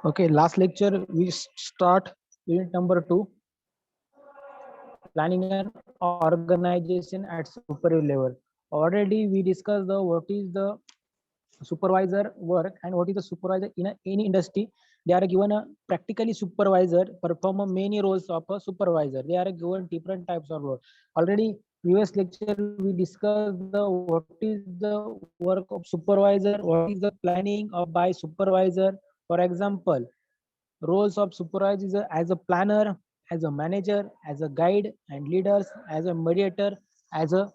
Okay, last lecture we start unit number 2, planning and organization at supervisor level. Already we discussed the what is the supervisor work and what is the supervisor in any industry. They are given a practically supervisor perform many roles of a supervisor. They are given different types of role. Already previous lecture we discussed the what is the work of supervisor, what is the planning of by supervisor. For example, roles of supervisor as a planner, as a manager, as a guide and leaders, as a mediator, as a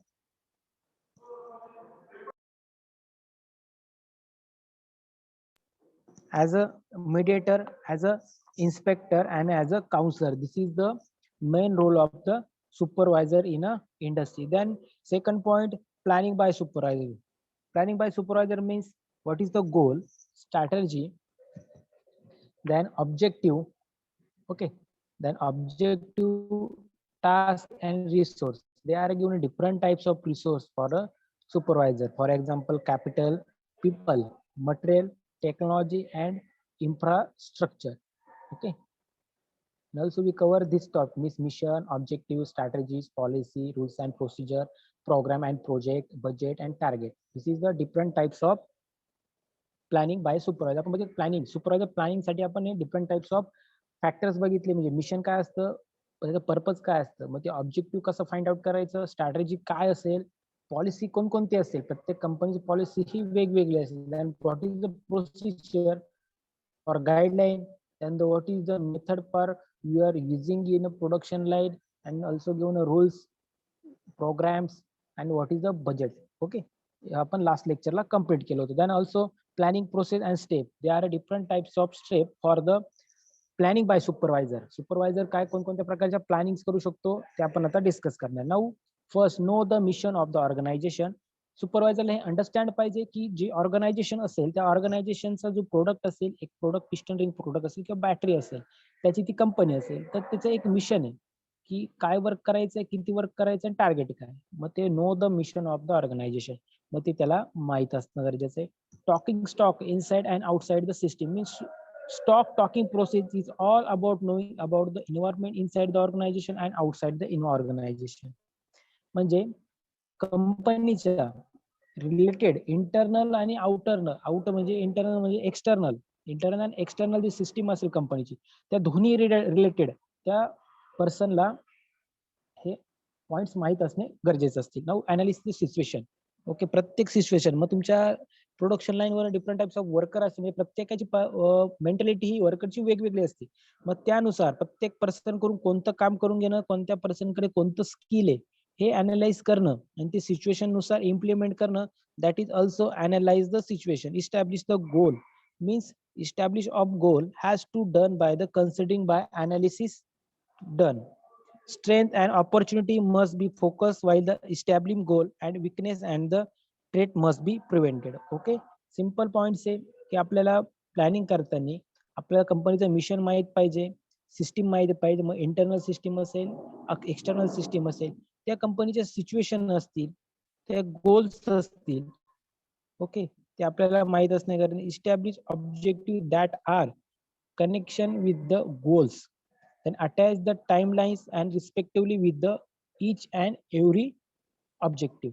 mediator, as a inspector, and as a counselor. This is the main role of the supervisor in a industry. Then second point, planning by supervisor. Planning by supervisor means what is the goal, strategy, then objective. Okay, then objective, task and resource. They are given different types of resource for a supervisor. For example, capital, people, material, technology and infrastructure. Okay, and also we cover this topic means mission, objective, strategies, policy, rules and procedure, program and project, budget and target. This is the different types of planning by supervisor. आपण बघितलं planning, supervisor planning साठी आपण हे different types of factors बघितले. म्हणजे mission काय असतं, त्याचं पर्पज काय असतं, मग ते ऑब्जेक्टिव्ह कसं फाइंड आउट करायचं, स्ट्रॅटेजी काय असेल, पॉलिसी कोणकोणती असेल, प्रत्येक कंपनीची पॉलिसी ही वेगवेगळी असेल. Then what is the procedure or guideline, then what is the method for you are using in a production line, and also given a rules, programs, and what is the budget. Okay, आपण last लेक्चरला complete केलं होतं. Then also planning process and step. They are different types of step for the planning by supervisor. Supervisor काय कोणकोणत्या प्रकारच्या planning करू शकतो ते आपण आता डिस्कस करणार. Now first, know the mission of the organization. सुपरवायझरला हे अंडरस्टँड पाहिजे की जे ऑर्गनायझेशन असेल त्या ऑर्गनायझेशनचा जो प्रोडक्ट असेल, एक प्रोडक्ट पिस्टन रिंग प्रोडक्ट असेल किंवा बॅटरी असेल, त्याची ती कंपनी असेल, तर त्याचं एक मिशन आहे की काय वर्क करायचंय, किती वर्क करायचं आणि टार्गेट काय. मग ते know the mission of the organisation, मग ते त्याला माहित असणं गरजेचं आहे. Talking stock inside and outside the system means stock talking process is all about knowing about the environment inside the organization and outside the organization. म्हणजे कंपनीच्या related internal आणि आउटरनल, आउट म्हणजे इंटरनल म्हणजे एक्सटर्नल, इंटरनल आणि external जी system असेल कंपनीची, त्या दोन्ही रिलेटेड त्या पर्सनला हे पॉइंट्स माहित असणे गरजेचं असते. Now analysis situation. ओके, प्रत्येक सिच्युएशन, मग तुमच्या प्रोडक्शन लाईनवर डिफरंट टाइप्स ऑफ वर्कर असते, म्हणजे प्रत्येकाची मेंटॅलिटी ही वर्करची वेगवेगळी असते. मग त्यानुसार प्रत्येक पर्सन करून कोणतं काम करून घेणं, कोणत्या पर्सनकडे कोणतं स्किल आहे हे अनालाइज करणं आणि ते सिच्युएशन नुसार इम्प्लिमेंट करणं. That is also analyse the situation. Establish the goal means establish of goal has to done by the considering by analysis done. Strength and opportunity must be focused while the establishing goal and weakness and the trait must be prevented. Okay, simple points आहे की आपल्याला planning करताना आपल्याला कंपनीचं mission माहित पाहिजे, system माहित पाहिजे. मग इंटरनल सिस्टीम असेल, एक्सटर्नल सिस्टीम असेल, त्या कंपनीच्या सिच्युएशन असतील, त्या गोल्स असतील. ओके, ते आपल्याला माहित असणे कारण establish objective that are connection with the goals, then attach the timelines and respectively with the each and every objective.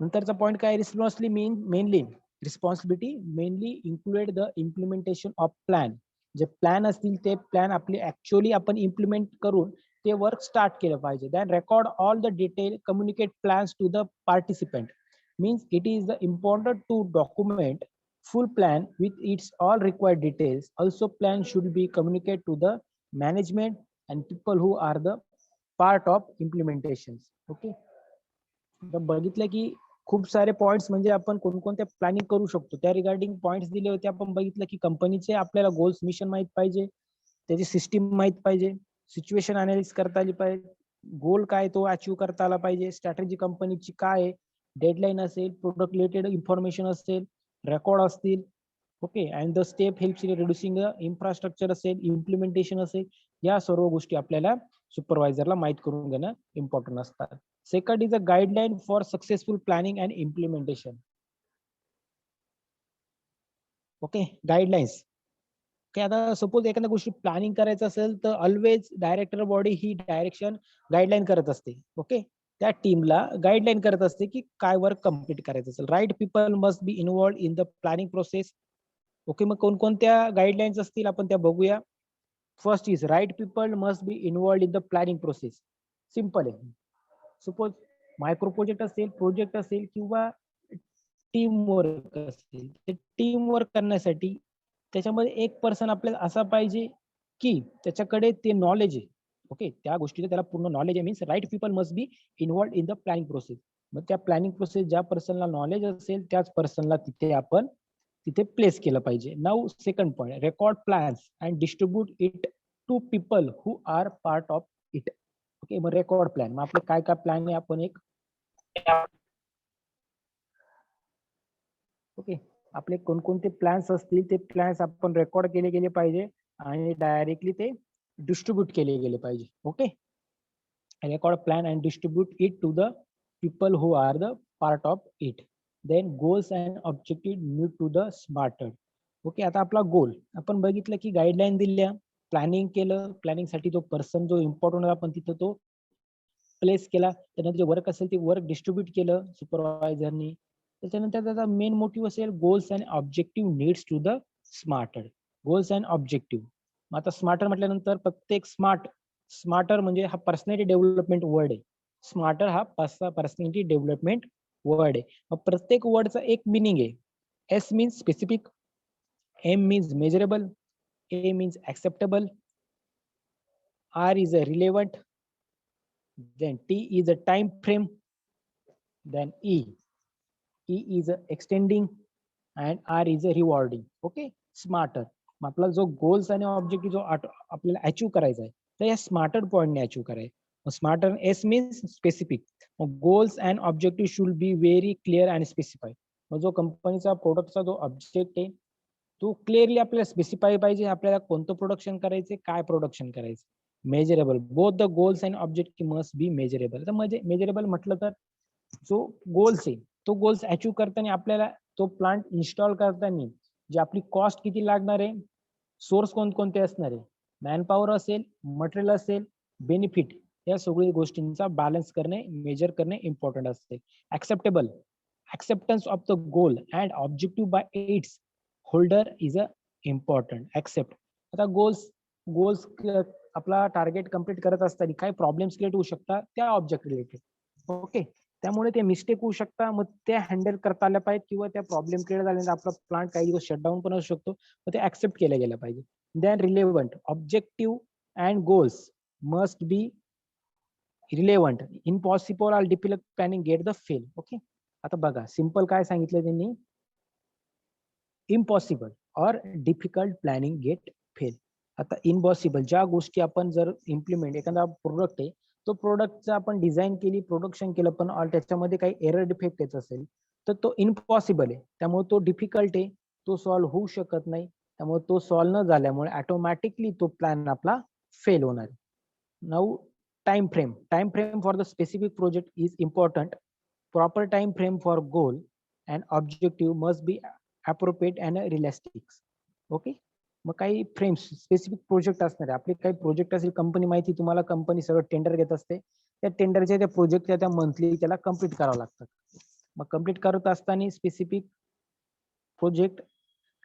नंतरचा पॉइंट काय, responsibility mainly responsibility mainly included the implementation of plan. जे plan असतील ते plan आपली actually आपण implement करून ते work start केलं पाहिजे. Then record all the detail, communicate plans to the participant. Means it is the important to document full plan with its all required details. Also plan should be communicated to the management and people who are the part of implementations. Okay, तर बघितलं की खूप सारे points म्हणजे आपण कोणकोणत्या planning करू शकतो त्या रिगार्डिंग पॉइंट्स दिले होते. आपण बघितलं की कंपनीचे आपल्याला गोल्स, मिशन माहित पाहिजे, त्याची सिस्टीम माहित पाहिजे, सिच्युएशन अनालिसिस करता आली पाहिजे, गोल काय तो अचीव्ह करता आला पाहिजे, स्ट्रॅटेजी कंपनीची काय आहे, डेडलाईन असेल, प्रोडक्ट रिलेटेड इन्फॉर्मेशन असेल, रेकॉर्ड असतील. Okay, and the step helps in reducing the infrastructure असेल, इम्प्लिमेंटेशन असेल, या सर्व गोष्टी आपल्याला सुपरवायझरला माहित करून घेणं इम्पॉर्टंट असतात. Second is a guideline for successful planning and implementation. Okay, guidelines okay, आता सपोज एखाद्या गोष्टी प्लॅनिंग करायचं असेल तर ऑलवेज डायरेक्टर बॉडी ही डायरेक्शन गाईडलाईन करत असते. ओके, त्या टीमला गाईडलाईन करत असते की काय वर्क कम्प्लीट करायचं असेल. Right people must be involved in the planning process. Okay, मग कोणकोणत्या गाईडलाईन्स असतील आपण त्या बघूया. First is right people must be involved in the planning process. Simple आहे. सपोज मायक्रो प्रोजेक्ट असेल किंवा टीम वर्क असेल, ते टीम वर्क करण्यासाठी त्याच्यामध्ये एक पर्सन आपल्याला असा पाहिजे की त्याच्याकडे ते नॉलेज आहे. ओके, त्या गोष्टीचं त्याला पूर्ण नॉलेज आहे. Means right people must be involved in the planning process. मग त्या प्लॅनिंग प्रोसेस ज्या पर्सनला नॉलेज असेल त्याच पर्सनला तिथे प्लेस केलं पाहिजे. Now second point, record plans and distribute it to people who are part of it. Okay, मग रेकॉर्ड प्लॅन, मग आपले काय काय प्लॅन आहे आपण एक ओके, आपले कोणकोणते प्लॅन्स असतील ते प्लॅन्स आपण रेकॉर्ड केले गेले पाहिजे आणि डायरेक्टली ते डिस्ट्रीब्यूट केले गेले पाहिजे. Okay, record plan and distribute it to the people who are the part of it. Then goals and objective need to the smarter. Okay, आता आपला गोल आपण बघितलं की गाईडलाईन दिल्या, प्लॅनिंग केलं, प्लॅनिंग साठी जो पर्सन जो इम्पॉर्टंट आपण तिथं तो प्लेस केला. त्यानंतर जे वर्क असेल ते वर्क डिस्ट्रीब्यूट केलं सुपरवायझरनी. त्याच्यानंतर त्याचा मेन मोटिव्ह असेल goals and objective needs to the smarter. Goals and objective. मग आता स्मार्टर म्हटल्यानंतर प्रत्येक स्मार्टर म्हणजे हा पर्सनॅलिटी डेव्हलपमेंट वर्ड आहे. स्मार्टर हा पर्सनॅलिटी डेव्हलपमेंट वर्ड आहे. मग प्रत्येक वर्डचा एक मिनिंग आहे. S means specific, M means measurable, A means acceptable, R is a relevant, then T is a time frame, then E is a extending, and R is a rewarding. Okay, smarter. मग आपला जो goals आणि objective जो आपल्याला achieve करायचा आहे तर या स्मार्टर पॉईंटने अचीव्ह करायचं. Smarter S means specific. मग goals and objective should be very clear and specify. मग जो कंपनीचा प्रोडक्टचा जो ऑब्जेक्ट आहे तो क्लिअरली आपल्याला स्पेसिफाय पाहिजे. आपल्याला कोणतं प्रोडक्शन करायचे, काय प्रोडक्शन करायचं. Measurable, both the goals and objective must be measurable. तर म्हणजे मेजरेबल म्हटलं तर जो गोल्स आहे तो गोल्स अचीव्ह करताना आपल्याला तो प्लांट इन्स्टॉल करताना जी आपली कॉस्ट किती लागणार आहे, सोर्स कोणकोणते असणार आहे, मॅनपॉवर असेल, मटेरियल असेल, बेनिफिट, या सगळ्या गोष्टींचा बॅलन्स करणे, मेजर करणे इम्पॉर्टंट असते. Acceptable, acceptance of the goal and objective by its holder is a important. Accept. आता गोल्स आपला टार्गेट कम्प्लीट करत असताना काय प्रॉब्लेम्स क्रिएट होऊ शकतात त्या ऑब्जेक्ट रिलेटेड. ओके, त्यामुळे ते मिस्टेक होऊ शकतात. मग ते हँडल करता आल्या पाहिजे किंवा त्या प्रॉब्लेम क्रिएट झाल्यानंतर आपला प्लांट काही दिवस शटडाऊन पण असू शकतो. मग ते ऍक्सेप्ट केलं गेलं पाहिजे. Then relevant, objective and goals must be relevant. Impossible or difficult planning get the fail. Okay, आता बघा सिंपल काय सांगितलं त्यांनी, इम्पॉसिबल और डिफिकल्ट प्लॅनिंग गेट फेल. आता इम्पॉसिबल ज्या गोष्टी आपण जर इम्प्लिमेंट, एखादा प्रोडक्ट आहे तो प्रोडक्टचं आपण डिझाईन केली, प्रोडक्शन केलं, पण त्याच्यामध्ये काही एरर डिफेक्ट येत असेल तर तो इम्पॉसिबल आहे. त्यामुळे तो डिफिकल्ट आहे, तो सॉल्व्ह होऊ शकत नाही. त्यामुळे तो सॉल्व्ह न झाल्यामुळे ऑटोमॅटिकली तो प्लॅन आपला फेल होणार. Now time frame for the specific project is important. Proper time frame for goal and objective must be appropriate and realistic. Okay, मग काही फ्रेम्स स्पेसिफिक प्रोजेक्ट असणार आहे. आपले काही प्रोजेक्ट असेल, कंपनी माहिती तुम्हाला, कंपनी सगळं टेंडर घेत असते. त्या टेंडरच्या त्या प्रोजेक्टच्या त्या मंथली त्याला कम्प्लीट करावं लागतात. मग कम्प्लीट करत असताना स्पेसिफिक प्रोजेक्ट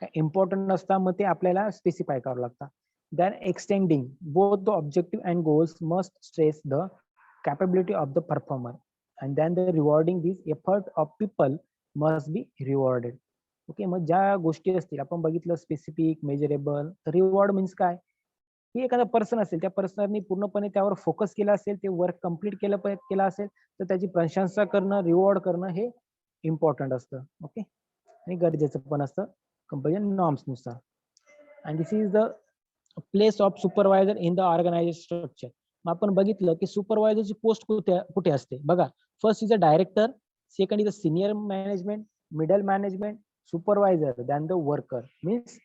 काय इम्पॉर्टंट असतात, मग ते आपल्याला स्पेसिफाय करावं लागतं. Then extending, both the objective and goals must stress the capability of the performer, and then the rewarding these effort of people must be rewarded. Okay, मग ज्या गोष्टी असतील आपण बघितलं स्पेसिफिक, मेजरेबल, रिवॉर्ड मीन्स काय, की एखादा पर्सन असेल, त्या पर्सनने पूर्णपणे त्यावर फोकस केला असेल, ते वर्क कम्प्लीट केलं असेल तर त्याची प्रशंसा करणं, रिवॉर्ड करणं हे इम्पॉर्टंट असतं. ओके, आणि गरजेचं पण असतं कंपनी नॉर्म्स नुसार. And this is the place of supervisor in the organisation structure. मग आपण बघितलं की सुपरवायझरची पोस्ट कुठे असते बघा. First is a director, second is a senior management, middle management, supervisor, then the worker. Means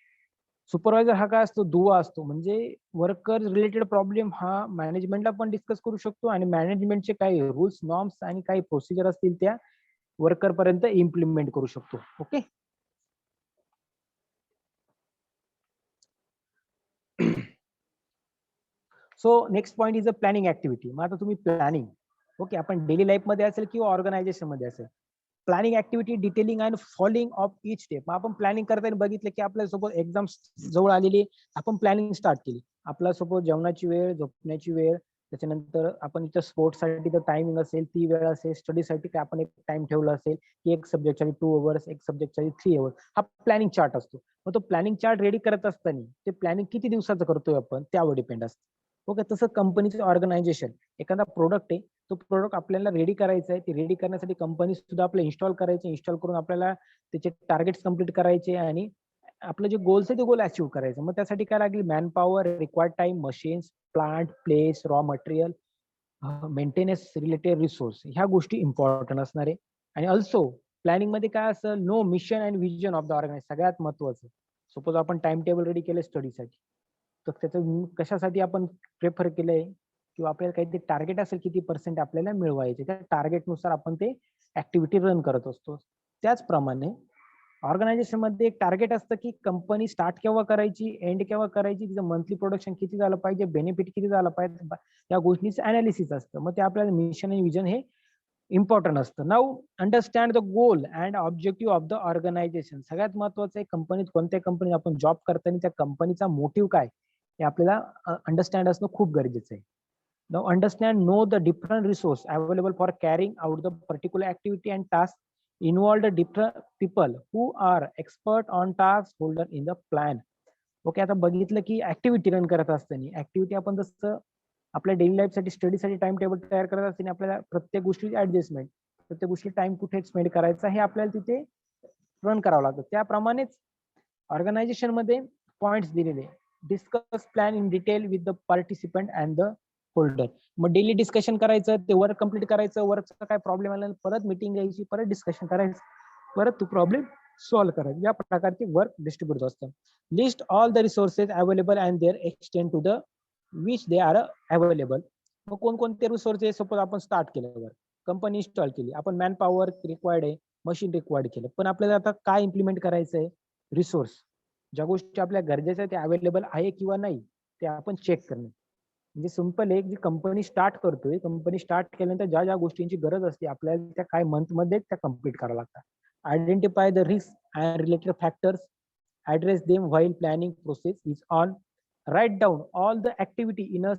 supervisor हा काय असतो, दुवा असतो. म्हणजे वर्कर रिलेटेड प्रॉब्लेम हा मॅनेजमेंटला पण डिस्कस करू शकतो आणि मॅनेजमेंटचे काही रूल्स, नॉर्म्स आणि काही प्रोसिजर असतील त्या वर्कर पर्यंत इम्प्लिमेंट करू शकतो. Okay, so next point is a planning activity. मग आता तुम्ही प्लॅनिंग, ओके, आपण डेली लाईफ मध्ये असेल किंवा ऑर्गनायझेशन मध्ये असेल, planning activity detailing and following of each step. मग आपण प्लॅनिंग करताना बघितलं की आपल्या सोबत एक्झाम जवळ आलेली, आपण प्लॅनिंग स्टार्ट केली. आपला सपोज जेवणाची वेळ, झोपण्याची वेळ, त्याच्यानंतर आपण इथं स्पोर्ट्ससाठी तर टायमिंग असेल, ती वेळ असेल, स्टडीसाठी काय आपण एक टाइम ठेवला असेल की एक सब्जेक्टसाठी 2 hours, एक सब्जेक्टसाठी 3 hours. हा प्लॅनिंग चार्ट असतो. मग तो प्लॅनिंग चार्ट रेडी करत असताना ते प्लॅनिंग किती दिवसाचं करतोय आपण त्यावर डिपेंड असतं. ओके, तसं कंपनीचं ऑर्गनायझेशन, एखादा प्रोडक्ट आहे, तो प्रोडक्ट आपल्याला रेडी करायचा आहे. ते रेडी करण्यासाठी कंपनी सुद्धा आपल्याला इन्स्टॉल करायचे, इन्स्टॉल करून आपल्याला त्याचे टार्गेट्स कम्प्लीट करायचे आणि आपलं जे गोल्स आहे ते गोल अचीव्ह करायचं. मग त्यासाठी काय लागेल? Man power, required time, machines, plant, place, raw material, maintenance related resource, ह्या गोष्टी इम्पॉर्टंट असणार आहे. आणि ऑल्सो प्लॅनिंग मध्ये काय असं, know mission and vision of the organisation, सगळ्यात महत्वाचं. सपोज आपण टाइम टेबल रेडी केलं स्टडीसाठी, तर त्याचं कशासाठी आपण प्रेफर केलंय, किंवा आपल्याला काहीतरी टार्गेट असेल किती पर्सेंट आपल्याला मिळवायचे, त्या टार्गेटनुसार आपण ते ऍक्टिव्हिटी रन करत असतो. त्याचप्रमाणे ऑर्गनायझेशन मध्ये एक टार्गेट असतं की कंपनी स्टार्ट केव्हा करायची, एंड केव्हा करायची, तिचं मंथली प्रोडक्शन किती झालं पाहिजे, बेनिफिट किती झालं पाहिजे, या गोष्टीचं अनालिसिस असतं. मग ते आपल्याला मिशन आणि विजन हे इम्पॉर्टंट असतं. Now understand the goal and objective of the organisation. सगळ्यात महत्वाचं आहे, कंपनीत कोणत्या कंपनीत आपण जॉब करताना त्या कंपनीचा मोटिव्ह काय हे आपल्याला अंडरस्टँड असणं खूप गरजेचं आहे. Now understand, know the different resource available for carrying out the particular activity and task, involve the different people who are expert on task holder in the plan. Okay, आता बघितलं की ऍक्टिव्हिटी रन करत असताना, activity आपण जसं आपल्या daily लाईफसाठी स्टडीसाठी time table तयार करत असताना आपल्याला प्रत्येक गोष्टीची ऍडजस्टमेंट, प्रत्येक गोष्टी टाइम कुठे स्पेंड करायचा हे आपल्याला तिथे रन करावं लागतं. त्याप्रमाणेच ऑर्गनायझेशन मध्ये पॉइंट्स दिलेले, discuss plan in detail with the participant and the holder. मग डेली डिस्कशन करायचं, ते वर्क कम्प्लीट करायचं, वर्कचा काय प्रॉब्लेम आला परत मीटिंग घ्यायची, परत डिस्कशन करायचं, परत तो प्रॉब्लेम सॉल्व्ह करायचा. या प्रकारचे वर्क डिस्ट्रीब्युट असतं. List all the resources available and their extend to the which they are available. मग कोणकोणते रिसोर्सेस, सपोज आपण स्टार्ट केलं, कंपनी इन्स्टॉल केली, आपण मॅन पॉवर रिक्वायर्ड आहे, मशीन रिक्वायर्ड केलं, पण आपल्याला आता काय इम्प्लिमेंट करायचं आहे, रिसोर्स, ज्या गोष्टी आपल्या गरजेच्या आहेत त्या अवेलेबल आहे किंवा नाही ते आपण चेक करणे. म्हणजे सिंपल आहे, जी कंपनी स्टार्ट करतोय, कंपनी स्टार्ट केल्यानंतर ज्या ज्या गोष्टींची गरज असते आपल्याला त्या काय मंथ मध्ये त्या कम्प्लीट कराव्या लागतात. Identify the risk and related factors, address them while planning process is on, write down all the activity in a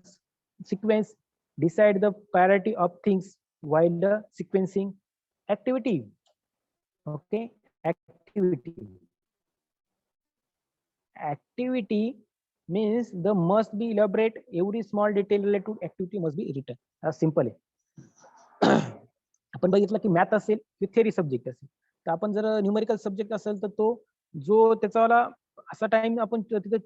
sequence, decide the priority of things while the sequencing activity. Okay, activity means the must be elaborate, every small detail related to activity must be written. Simple आहे. आपण बघितलं की math असेल की theory subject असेल, तर आपण जर न्यूमेरिकल सब्जेक्ट असेल तर तो जो त्याचावाला असा टाइम आपण तिथे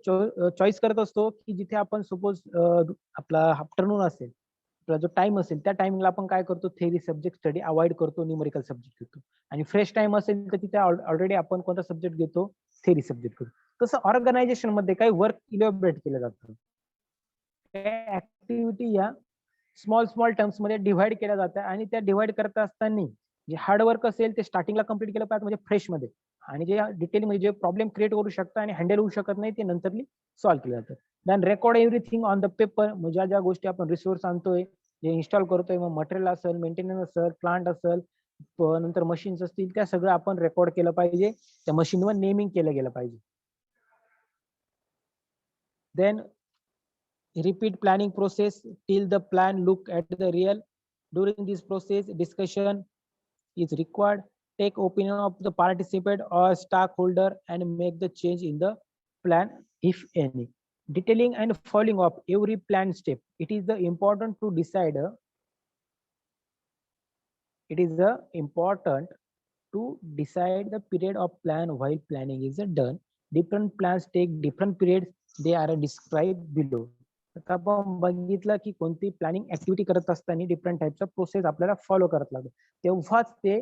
चॉईस करत असतो की जिथे आपण सपोज आपला आफ्टरनून असेल, आपला जो टाइम असेल त्या टाइमिंगला आपण काय करतो, थेरी सब्जेक्ट स्टडी अवॉइड करतो, न्यूमेरिकल सब्जेक्ट घेतो. आणि फ्रेश टाइम असेल तर तिथे ऑलरेडी आपण कोणता सब्जेक्ट घेतो, थेरी सब्जेक्ट घेतो. तसं ऑर्गनायझेशन मध्ये काही वर्क इलॅबोरेट केलं जातं, ऍक्टिव्हिटी या स्मॉल स्मॉल टर्म्स मध्ये डिव्हाइड केल्या जातात आणि त्या डिव्हाइड करत असताना जे हार्डवर्क असेल ते स्टार्टिंगला कम्प्लीट केलं पाहिजे, म्हणजे फ्रेश मध्ये, आणि जे डिटेल म्हणजे जे प्रॉब्लेम क्रिएट करू शकतं आणि हँडल होऊ शकत नाही ते नंतरली सॉल्व्ह केलं जातं. Then record everything on the paper, म्हणजे ज्या ज्या गोष्टी आपण रिसोर्स आणतोय, जे इन्स्टॉल करतोय, मग मटेरियल असेल, मेंटेनन्स असेल, प्लांट असेल, नंतर मशीन्स असतील, त्या सगळं आपण रेकॉर्ड केलं पाहिजे, त्या मशीनवर नेमिंग केलं गेलं पाहिजे. Then repeat planning process till the plan look at the real. During this process discussion is required, take opinion of the participant or stakeholder and make the change in the plan if any. Detailing and following up every plan step, it is the important to decide important to decide the period of plan while planning is done. Different plans take different periods, they are described below. आता आपण बघितलं की कोणती planning activity करत असताना different टाइपचा process आपल्याला follow करत लागतो, तेव्हाच ते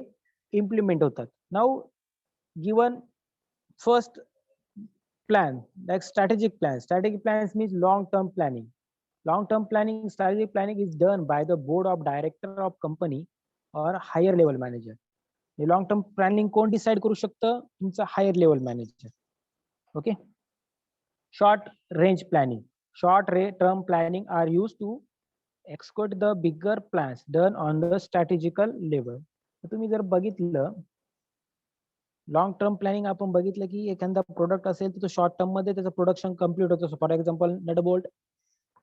इम्प्लिमेंट होतात. Now given first plan like strategic plan. Strategic plans means long term planning. Long term planning, strategic planning is done by the board of director of company और higher level manager. Long term planning कोण decide करू शकतं, तुमचा higher level manager. Okay. Short range planning, Short-term planning are used to execute the bigger plans done on the strategical level. तर तुम्ही जर बघितलं long term planning आपण बघितलं की एखादा प्रोडक्ट असेल तर तो शॉर्ट टर्म मध्ये त्याचं प्रोडक्शन कम्प्लीट होतं. फॉर एक्झाम्पल नटबोल्ट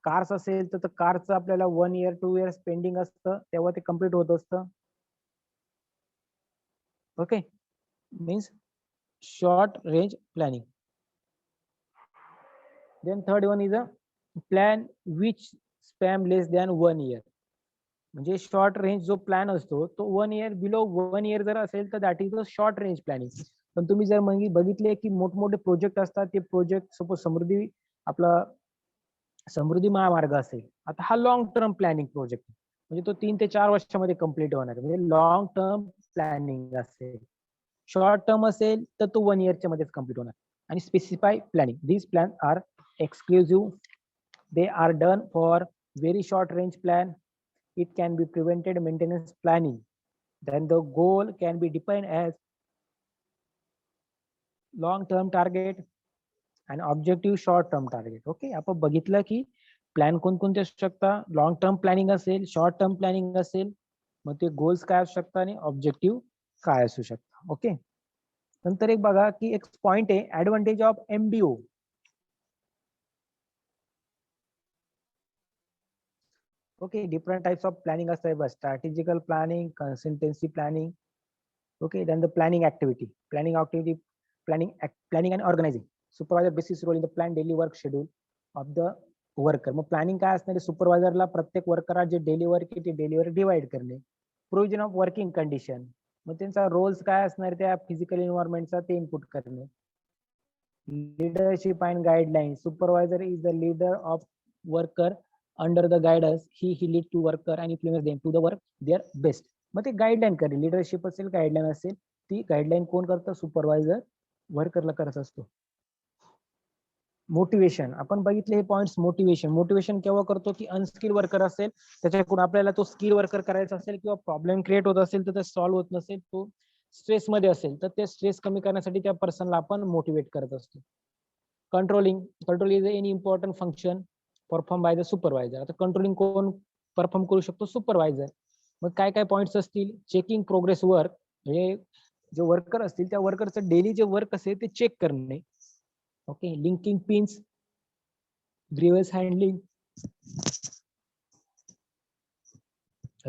कार्स असेल तर कारचं आपल्याला 1 year 2 years पेंडिंग असतं तेव्हा ते कम्प्लीट होत असतं. Okay, means short range planning. Then third one is a plan which span less than 1 year. म्हणजे शॉर्ट रेंज जो प्लॅन असतो तो 1 year बिलो 1 year जर असेल तर that is a short range planning. पण तुम्ही जर बघितले की मोठमोठे प्रोजेक्ट असतात ते प्रोजेक्ट सपोज समृद्धी आपला समृद्धी महामार्ग असेल, आता हा लॉंग टर्म प्लॅनिंग प्रोजेक्ट म्हणजे तो 3 ते 4 वर्षामध्ये कम्प्लीट होणार म्हणजे लॉंग टर्म प्लॅनिंग असेल. शॉर्ट टर्म असेल तर तो 1 year मध्येच कम्प्लीट होणार. आणि specify planning, these plan are exclusive, they are done for very short range plan. It can be prevented maintenance planning. Then the goal can be defined as long-term target and objective short-term target. Okay, आपण बघितलं की plan कोणकोणते असू शकता. Long term planning असेल, short term planning असेल, मग ते गोल्स काय असू शकतात आणि ऑब्जेक्टिव्ह काय असू शकतात. ओके, नंतर एक बघा की एक पॉइंट आहे advantage of MBO. Okay, different types of planning असतात बस. Strategical planning, consistency planning. Okay, then the planning activity, planning and organizing. Supervisor basis role in the plan daily work schedule of the worker. मग planning काय असणार आहे, सुपरवायझरला प्रत्येक वर्करला जे daily work आहे ते डेली वर्क डिवाइड करणे. प्रोव्हिजन ऑफ वर्किंग कंडिशन, मग त्यांचा रोल्स काय असणार त्या फिजिकल एन्व्हायरमेंटचा ते इनपुट करणे. Leadership and guideline, supervisor is the leader of worker under the guidance he lead to worker and implement them to the work their best. मग ते guideline करेल, लीडरशिप असेल गाईडलाईन असेल, ती गाईडलाईन कोण करतं, सुपरवायझर वर्करला करत असतो. मोटिवेशन, आपण बघितले हे पॉइंट्स. मोटिवेशन केव्हा करतो की अनस्किल वर्कर असेल त्याच्याकडून आपल्याला तो स्किल वर्कर करायचा असेल किंवा प्रॉब्लेम क्रिएट होत असेल तर ते सॉल्व्ह होत नसेल, तो स्ट्रेस मध्ये असेल तर ते स्ट्रेस कमी करण्यासाठी त्या पर्सनला आपण मोटिवेट करत असतो. Control is any important function perform by the supervisor. आता कंट्रोलिंग कोण परफॉर्म करू शकतो, सुपरवायझर. मग काय काय पॉइंट्स असतील, चेकिंग प्रोग्रेस वर्क, म्हणजे जे वर्कर असतील त्या वर्करचं डेली जे वर्क असेल ते चेक करणे. Okay, linking pins, grievance handling,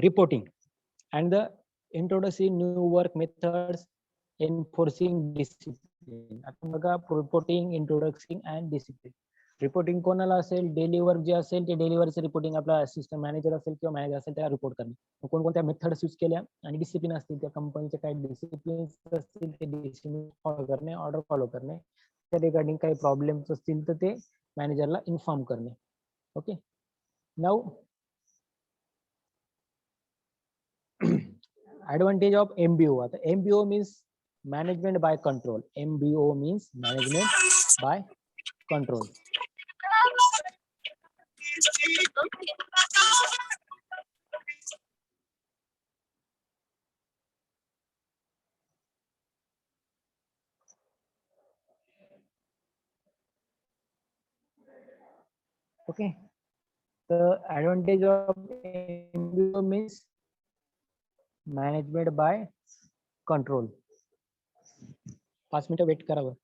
reporting and the introducing new work methods, enforcing discipline. आता बघा, reporting, introducing and discipline. Reporting कोणाला असेल, डेली वर्क जे असेल ते डेली वर्कचं रिपोर्टिंग आपला असिस्टंट मॅनेजर असेल किंवा मॅनेजर असेल त्याला रिपोर्ट करणे. कोणकोणत्या मेथड्स यूज केल्या आणि डिसिप्लिन असतील त्या कंपनीचे काही डिसिप्लिन असतील ते डिसिप्लिन फॉलो करणे, ऑर्डर फॉलो करणे. त्या रिगार्डिंग काही प्रॉब्लेम्स असतील तर ते मॅनेजरला इन्फॉर्म करणे. Okay, now advantage of MBO. आता MBO means management by control. MBO means management by control. Okay, the advantage of MBO means management by control. 5 मिनिटं वेट करावं.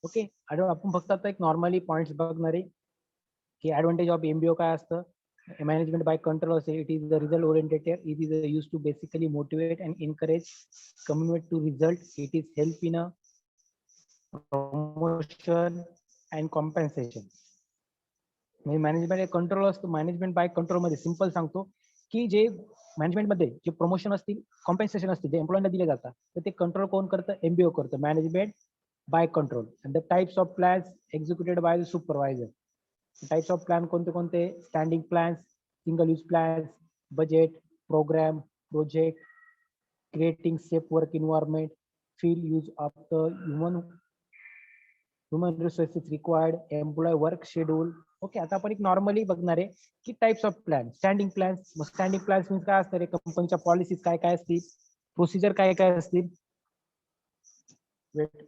ओके, आपण फक्त आता एक नॉर्मली पॉइंट्स बघणार आहे की ऍडव्हान्टेज ऑफ MBO काय असतं. मॅनेजमेंट बाय कंट्रोल असेल, it is the result oriented, it is use to basically motivate and encourage community to result, it is help in a promotion and compensation. म्हणजे management control असतो. Management by control मध्ये simple सांगतो की जे management मध्ये जे promotion असतील, compensation असतील जे एम्प्लॉयला दिले जातात तर ते कंट्रोल कोण करतं, MBO करतं, management by control. And the types of plans executed by the supervisor. Types of plan कोणते कोणते, standing plans, single use plans, budget, programme, project, creating safe work environment, feel use of the human resources required, employ work schedule. Okay, आता आपण एक normally बघणार आहे की types of plan. Standing plans, मग standing plans means काय असणार आहे, कंपनीच्या पॉलिसीज काय काय असतील प्रोसिजर काय काय असतील? Wait.